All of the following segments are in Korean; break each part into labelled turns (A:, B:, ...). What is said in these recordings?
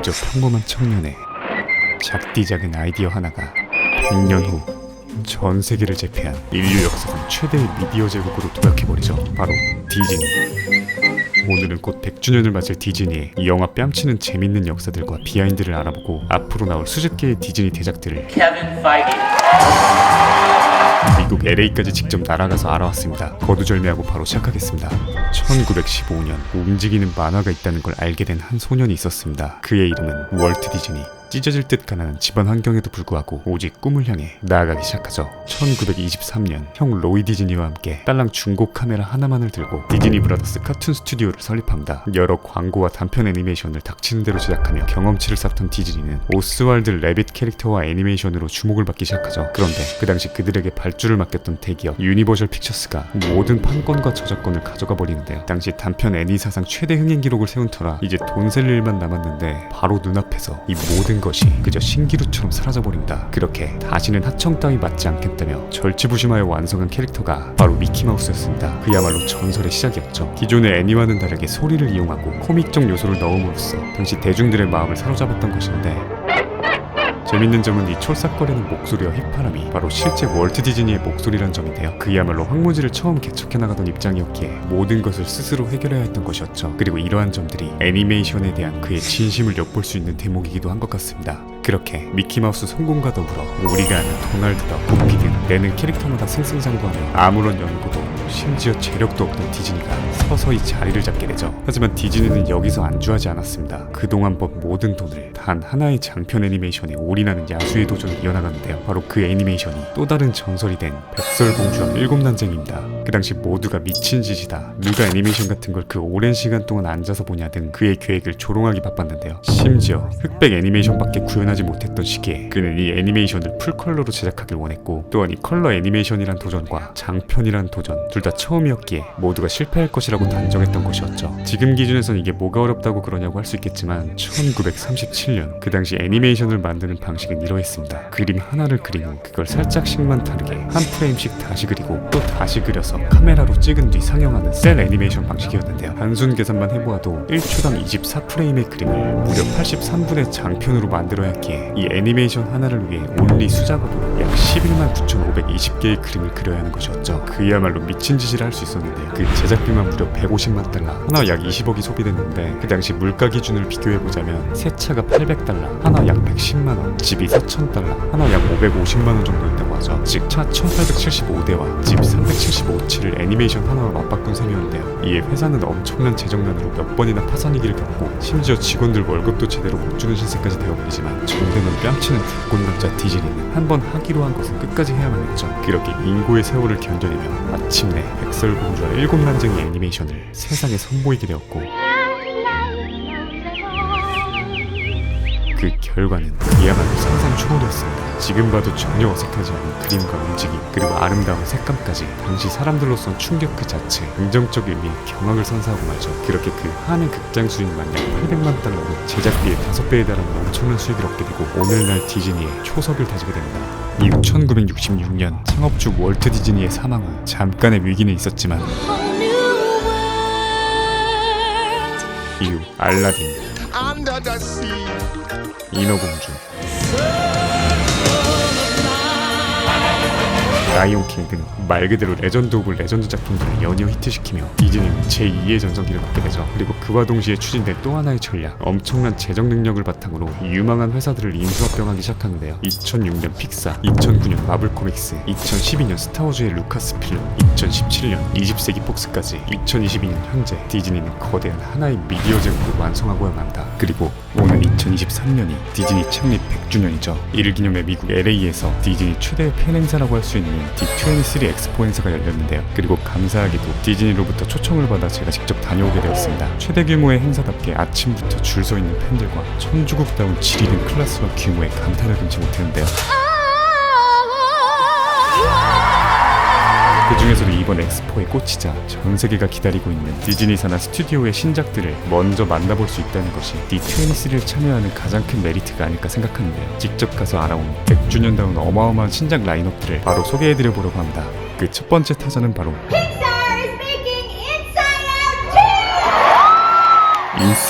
A: 그저 평범한 청년의 작디 작은 아이디어 하나가 100년 후 전 세계를 제패한 인류 역사상 최대의 미디어 제국으로 도약해버리죠. 바로 디즈니. 오늘은 곧 100주년을 맞을 디즈니의 이 영화 뺨치는 재밌는 역사들과 비하인드를 알아보고 앞으로 나올 수십 개의 디즈니 대작들을 미국 LA까지 직접 날아가서 알아왔습니다. 거두절미하고 바로 시작하겠습니다. 1915년 움직이는 만화가 있다는 걸 알게 된 한 소년이 있었습니다. 그의 이름은 월트 디즈니. 찢어질 듯 가난한 집안 환경에도 불구하고 오직 꿈을 향해 나아가기 시작하죠. 1923년 형 로이 디즈니와 함께 딸랑 중고 카메라 하나만을 들고 디즈니 브라더스 카툰 스튜디오를 설립합니다. 여러 광고와 단편 애니메이션을 닥치는 대로 제작하며 경험치를 쌓던 디즈니는 오스왈드 래빗 캐릭터와 애니메이션으로 주목을 받기 시작하죠. 그런데 그 당시 그들에게 발주를 맡겼던 대기업 유니버셜 픽처스가 모든 판권과 저작권을 가져가 버리는데요. 당시 단편 애니 사상 최대 흥행 기록을 세운 터라 이제 돈 셀 일만 남았는데 바로 눈앞에서 이 모든 것이 그저 신기루처럼 사라져버립니다. 그렇게 다시는 하청 따위 맞지 않겠다며 절치부심하여 완성한 캐릭터가 바로 미키마우스였습니다. 그야말로 전설의 시작이었죠. 기존의 애니와는 다르게 소리를 이용하고 코믹적 요소를 넣음으로써 당시 대중들의 마음을 사로잡았던 것인데, 재밌는 점은 이 촐싹거리는 목소리와 휘파람이 바로 실제 월트 디즈니의 목소리란 점인데요. 그야말로 황무지를 처음 개척해 나가던 입장이었기에 모든 것을 스스로 해결해야 했던 것이었죠. 그리고 이러한 점들이 애니메이션에 대한 그의 진심을 엿볼 수 있는 대목이기도 한 것 같습니다. 그렇게 미키마우스 성공과 더불어 우리가 아는 도널드 덕, 구피 등 내는 캐릭터마다 승승장구하며 아무런 연구도 심지어 재력도 없던 디즈니가 서서히 자리를 잡게 되죠. 하지만 디즈니는 여기서 안주하지 않았습니다. 그동안 번 모든 돈을 단 하나의 장편 애니메이션에 올인하는 야수의 도전을 이어나가는데요. 바로 그 애니메이션이 또 다른 전설이 된 백설공주와 일곱난쟁이입니다. 그 당시 모두가 미친 짓이다, 누가 애니메이션 같은 걸 그 오랜 시간 동안 앉아서 보냐 등 그의 계획을 조롱하기 바빴는데요. 심지어 흑백 애니메이션밖에 구현하지 못했던 시기에 그는 이 애니메이션을 풀컬러로 제작하길 원했고, 또한 이 컬러 애니메이션이란 도전과 장편이란 도전 둘 다 처음이었기에 모두가 실패할 것이라고 단정했던 것이었죠. 지금 기준에선 이게 뭐가 어렵다고 그러냐고 할 수 있겠지만 1937년 그 당시 애니메이션을 만드는 방식은 이러했습니다. 그림 하나를 그린 후 그걸 살짝씩만 다르게 한 프레임씩 다시 그리고 또 다시 그려서 카메라로 찍은 뒤 상영하는 셀 애니메이션 방식이었는데요. 단순 계산만 해보아도 1초당 24프레임의 그림을 무려 83분의 장편으로 만들어야 했기에 이 애니메이션 하나를 위해 온리 수작업으로 약 11만 9,520개의 그림을 그려야 하는 것이었죠. 그야말로 미친 짓이라 할 수 있었는데요. 그 제작비만 무려 150만 달러, 하나 약 20억이 소비됐는데 그 당시 물가 기준을 비교해보자면 새 차가 800달러, 하나 약 110만원, 집이 4,000달러, 하나 약 550만원 정도였다고 하죠. 즉 차 1875대와 집 375채를 애니메이션 하나로 맞바꾼 셈이었는데요. 이에 회사는 엄청난 재정난으로 몇 번이나 파산위기를 겪고 심지어 직원들 월급도 제대로 못 주는 신세까지 되어버리지만 정대만 뺨치는 불꽃남자 디즈니는 한 번 하기로 한 것은 끝까지 해야만 했죠. 그렇게 인고의 세월을 견뎌내며 마침내 백설공주와 일곱난쟁이 애니메이션을 세상에 선보이게 되었고, 그 결과는 그야말로 상상 초월이었습니다. 지금 봐도 전혀 어색하지 않은 그림과 움직임, 그리고 아름다운 색감까지 당시 사람들로선 충격 그 자체, 긍정적 의미의 경악을 선사하고 말죠. 그렇게 그 한해 극장 수익만 약 800만 달러로 제작비의 5배에 달하는 엄청난 수익을 얻게 되고 오늘날 디즈니의 초석을 다지게 됩니다. 이후 1966년 창업주 월트 디즈니의 사망 후 잠깐의 위기는 있었지만 이후 알라딘, 인어공주, 라이온킹 등 말 그대로 레전드 오브 레전드 작품들을 연이어 히트시키며 디즈니는 제2의 전성기를 맞게 되죠. 그리고 그와 동시에 추진된 또 하나의 전략, 엄청난 재정 능력을 바탕으로 유망한 회사들을 인수합병하기 시작하는데요. 2006년 픽사, 2009년 마블 코믹스, 2012년 스타워즈의 루카스필름, 2017년 20세기 폭스까지 2022년 현재 디즈니는 거대한 하나의 미디어 제국을 완성하고야 만다. 그리고 오늘 2023년이 디즈니 창립 100주년이죠. 이를 기념해 미국 LA에서 디즈니 최대의 팬 행사라고 할 수 있는 D23 엑스포 행사가 열렸는데요. 그리고 감사하게도 디즈니로부터 초청을 받아 제가 직접 다녀오게 되었습니다. 최대 규모의 행사답게 아침부터 줄 서 있는 팬들과 천주국다운 질 있는 클래스와 규모에 감탄을 금치 못했는데요. 그 중에서도 이번 엑스포의 꽃이자 전 세계가 기다리고 있는 디즈니 산하 스튜디오의 신작들을 먼저 만나볼 수 있다는 것이 D23를 참여하는 가장 큰 메리트가 아닐까 생각하는데요. 직접 가서 알아온 100주년다운 어마어마한 신작 라인업들을 바로 소개해드려 보려고 합니다. 그 첫 번째 타자는 바로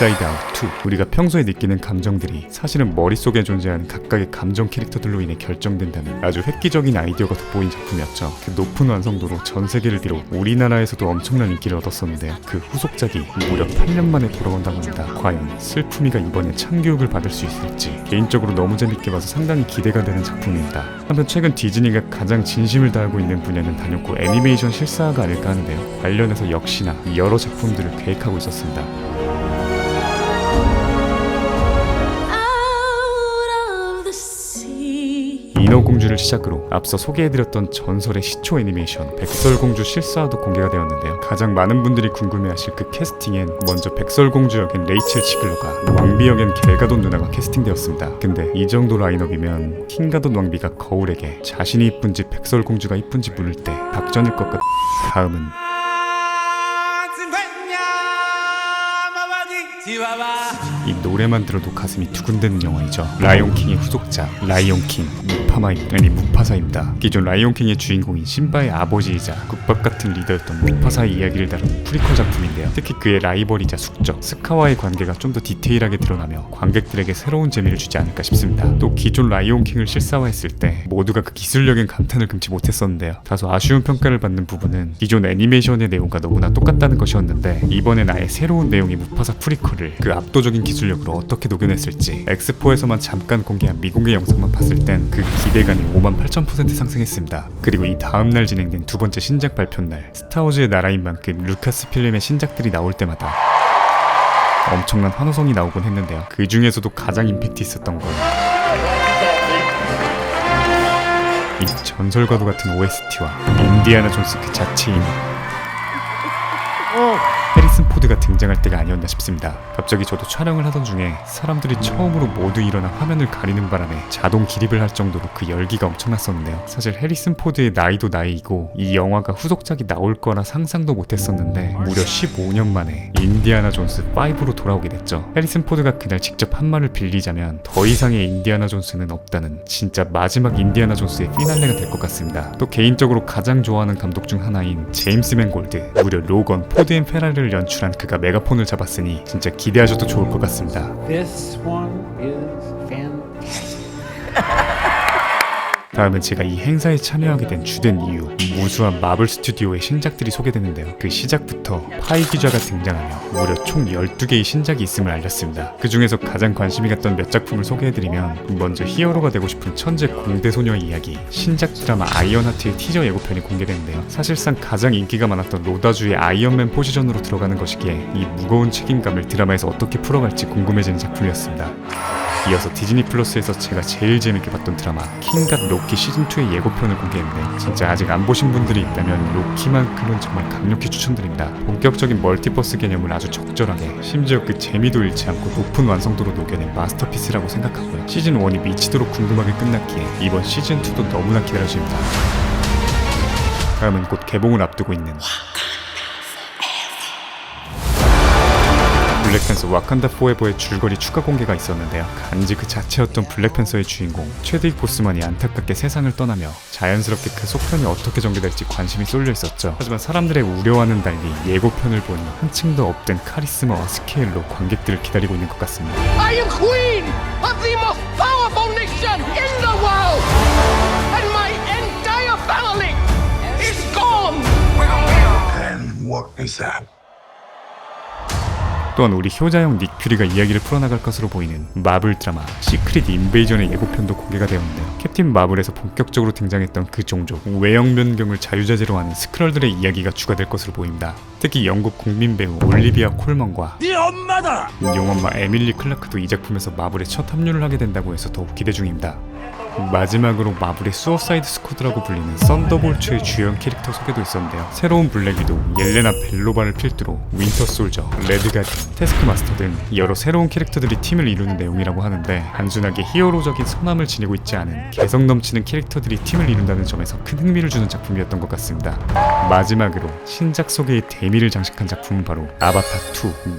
A: 인사이드 아웃 2. 우리가 평소에 느끼는 감정들이 사실은 머릿속에 존재하는 각각의 감정 캐릭터들로 인해 결정된다는 아주 획기적인 아이디어가 돋보인 작품이었죠. 그 높은 완성도로 전 세계를 비롯 우리나라에서도 엄청난 인기를 얻었었는데요. 그 후속작이 무려 8년 만에 돌아온다고 합니다. 과연 슬픔이가 이번에 참교육을 받을 수 있을지 개인적으로 너무 재밌게 봐서 상당히 기대가 되는 작품입니다. 한편 최근 디즈니가 가장 진심을 다하고 있는 분야는 단연코 애니메이션 실사화가 아닐까 하는데요. 관련해서 역시나 여러 작품들을 계획하고 있었습니다. 인어공주를 시작으로 앞서 소개해드렸던 전설의 시초 애니메이션 백설공주 실사화도 공개가 되었는데요. 가장 많은 분들이 궁금해하실 그 캐스팅엔 먼저 백설공주 역엔 레이첼 치글러가, 왕비 역엔 갤가돈 누나가 캐스팅되었습니다. 근데 이 정도 라인업이면 킹가돈 왕비가 거울에게 자신이 이쁜지 백설공주가 이쁜지 물을 때 박전일 것 같... 다음은 이 노래만 들어도 가슴이 두근대는 영화이죠. 라이온킹의 후속작 라이온킹 무파사입니다. 기존 라이온킹의 주인공인 심바의 아버지이자 국밥 같은 리더였던 무파사의 이야기를 다룬 프리퀄 작품인데요. 특히 그의 라이벌이자 숙적 스카와의 관계가 좀 더 디테일하게 드러나며 관객들에게 새로운 재미를 주지 않을까 싶습니다. 또 기존 라이온킹을 실사화했을 때 모두가 그 기술력엔 감탄을 금치 못했었는데요. 다소 아쉬운 평가를 받는 부분은 기존 애니메이션의 내용과 너무나 똑같다는 것이었는데 이번엔 아예 새로운 내용의 무파사 프리퀄을 그 압도적인 기술력으로 어떻게 녹여냈을지 엑스포에서만 잠깐 공개한 미공개 영상만 봤을 땐 그 기대감이 58,000% 상승했습니다. 그리고 이 다음날 진행된 두 번째 신작 발표날, 스타워즈의 나라인 만큼 루카스 필름의 신작들이 나올 때마다 엄청난 환호성이 나오곤 했는데요. 그 중에서도 가장 임팩트 있었던 건 이 전설과도 같은 OST와 인디아나 존스 그 자체인 해리슨 포드가 등장할 때가 아니었나 싶습니다. 갑자기 저도 촬영을 하던 중에 사람들이 처음으로 모두 일어나 화면을 가리는 바람에 자동 기립을 할 정도로 그 열기가 엄청났었는데요. 사실 해리슨 포드의 나이도 나이이고 이 영화가 후속작이 나올 거라 상상도 못했었는데 무려 15년 만에 인디아나 존스 5로 돌아오게 됐죠. 해리슨 포드가 그날 직접 한 말을 빌리자면 더 이상의 인디아나 존스는 없다는 진짜 마지막 인디아나 존스의 피날레가 될 것 같습니다. 또 개인적으로 가장 좋아하는 감독 중 하나인 제임스 맨골드, 무려 로건, 포드 앤 페라리를 연출한 그가 메가폰을 잡았으니 진짜 기대하셔도 좋을 것 같습니다.
B: This one is fantastic.
A: 다음은 제가 이 행사에 참여하게 된 주된 이유, 무수한 마블 스튜디오의 신작들이 소개되는데요. 그 시작부터 파이 기자가 등장하며 무려 총 12개의 신작이 있음을 알렸습니다. 그 중에서 가장 관심이 갔던 몇 작품을 소개해드리면 먼저 히어로가 되고 싶은 천재 공대소녀의 이야기, 신작 드라마 아이언하트의 티저 예고편이 공개됐는데요. 사실상 가장 인기가 많았던 로다주의 아이언맨 포지션으로 들어가는 것이기에 이 무거운 책임감을 드라마에서 어떻게 풀어갈지 궁금해지는 작품이었습니다. 이어서 디즈니 플러스에서 제가 제일 재밌게 봤던 드라마 킹갓 로키 시즌2의 예고편을 공개했는데 진짜 아직 안 보신 분들이 있다면 로키만큼은 정말 강력히 추천드립니다. 본격적인 멀티버스 개념을 아주 적절하게, 심지어 그 재미도 잃지 않고 높은 완성도로 녹여낸 마스터피스라고 생각하고요. 시즌1이 미치도록 궁금하게 끝났기에 이번 시즌2도 너무나 기다려집니다. 다음은 곧 개봉을 앞두고 있는 블랙팬서 와칸다 포에버의 줄거리 추가 공개가 있었는데요. 간지 그 자체였던 블랙팬서의 주인공 최드윅 보스만이 안타깝게 세상을 떠나며 자연스럽게 그 속편이 어떻게 전개될지 관심이 쏠려 있었죠. 하지만 사람들의 우려와는 달리 예고편을 보니 한층 더 업된 카리스마와 스케일로 관객들을 기다리고 있는 것 같습니다.
C: I am queen of the most powerful nation in the world, and my entire family is gone.
D: And what is that?
A: 또한 우리 효자형 닉 퓨리가 이야기를 풀어나갈 것으로 보이는 마블 드라마 시크릿 인베이전의 예고편도 공개가 되었는데요. 캡틴 마블에서 본격적으로 등장했던 그 종족 외형 변경을 자유자재로 하는 스크럴들의 이야기가 추가될 것으로 보입니다. 특히 영국 국민 배우 올리비아 콜먼과
B: 네 엄마다!
A: 용엄마 에밀리 클라크도 이 작품에서 마블에 첫 합류를 하게 된다고 해서 더욱 기대 중입니다. 마지막으로 마블의 수어사이드 스쿼드라고 불리는 썬더볼츠의 주연 캐릭터 소개도 있었는데요. 새로운 블랙 위도우, 옐레나 벨로바를 필두로 윈터 솔저, 레드 가디언, 태스크마스터 등 여러 새로운 캐릭터들이 팀을 이루는 내용이라고 하는데 단순하게 히어로적인 선함을 지니고 있지 않은 개성 넘치는 캐릭터들이 팀을 이룬다는 점에서 큰 흥미를 주는 작품이었던 것 같습니다. 마지막으로 신작 소개의 대미를 장식한 작품은 바로 아바타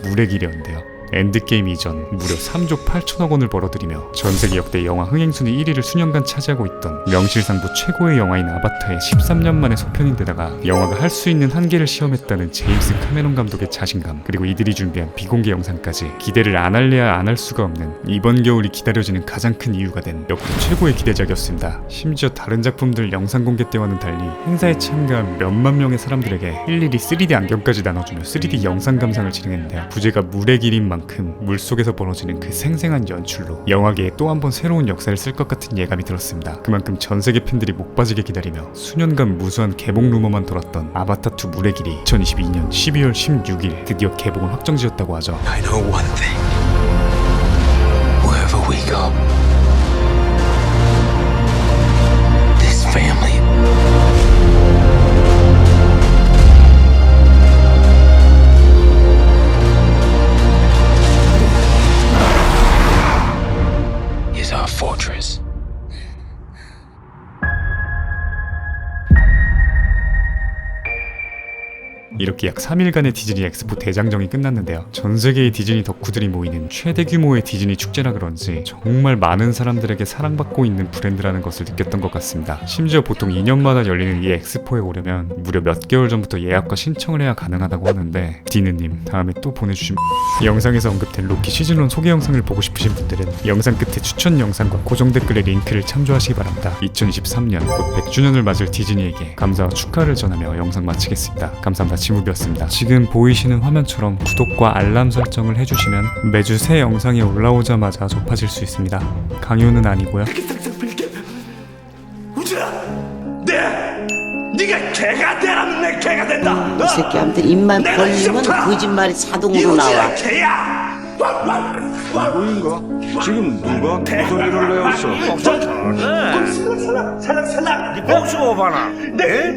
A: 2 물의 길이었는데요. 엔드게임 이전 무려 3조 8천억 원을 벌어들이며 전세계 역대 영화 흥행순위 1위를 수년간 차지하고 있던 명실상부 최고의 영화인 아바타의 13년 만의 속편인데다가 영화가 할 수 있는 한계를 시험했다는 제임스 카메론 감독의 자신감, 그리고 이들이 준비한 비공개 영상까지 기대를 안 할래야 안 할 수가 없는 이번 겨울이 기다려지는 가장 큰 이유가 된 역대 최고의 기대작이었습니다. 심지어 다른 작품들 영상 공개 때와는 달리 행사에 참가한 몇만 명의 사람들에게 일일이 3D 안경까지 나눠주며 3D 영상 감상을 진행했는데요. 부제가 물의 길인 만큼 물속에서 벌어지는 그 생생한 연출로 영화계에 또 한 번 새로운 역사를 쓸 것 같은 예감이 들었습니다. 그만큼 전세계 팬들이 목 빠지게 기다리며 수년간 무수한 개봉 루머만 돌았던 아바타2 물의 길이 2022년 12월 16일 드디어 개봉을 확정지었다고 하죠.
D: I know one thing. Wherever we go, this family is our fortress.
A: 이렇게 약 3일간의 디즈니 엑스포 대장정이 끝났는데요. 전 세계의 디즈니 덕후들이 모이는 최대 규모의 디즈니 축제라 그런지 정말 많은 사람들에게 사랑받고 있는 브랜드라는 것을 느꼈던 것 같습니다. 심지어 보통 2년마다 열리는 이 엑스포에 오려면 무려 몇 개월 전부터 예약과 신청을 해야 가능하다고 하는데 디느님 다음에 또 보내주시면 영상에서 언급된 로키 시즌1 소개 영상을 보고 싶으신 분들은 영상 끝에 추천 영상과 고정 댓글의 링크를 참조하시기 바랍니다. 2023년 곧 100주년을 맞을 디즈니에게 감사와 축하를 전하며 영상 마치겠습니다. 감사합니다. 지무비였습니다. 지금 보이시는 화면처럼 구독과 알람 설정을 해주시면 매주 새 영상이 올라오자마자 접하실 수 있습니다. 강요는 아니고요.
E: 네가 개가 되라면 내 개가 된다.
F: 이 새끼한테 입만 벌리면 거짓말이 자동으로 나와.
E: 개야.
G: 누구인가? 지금 누가 무슨 일을 내었어?
E: 살랑 네 봉수 오바나. 네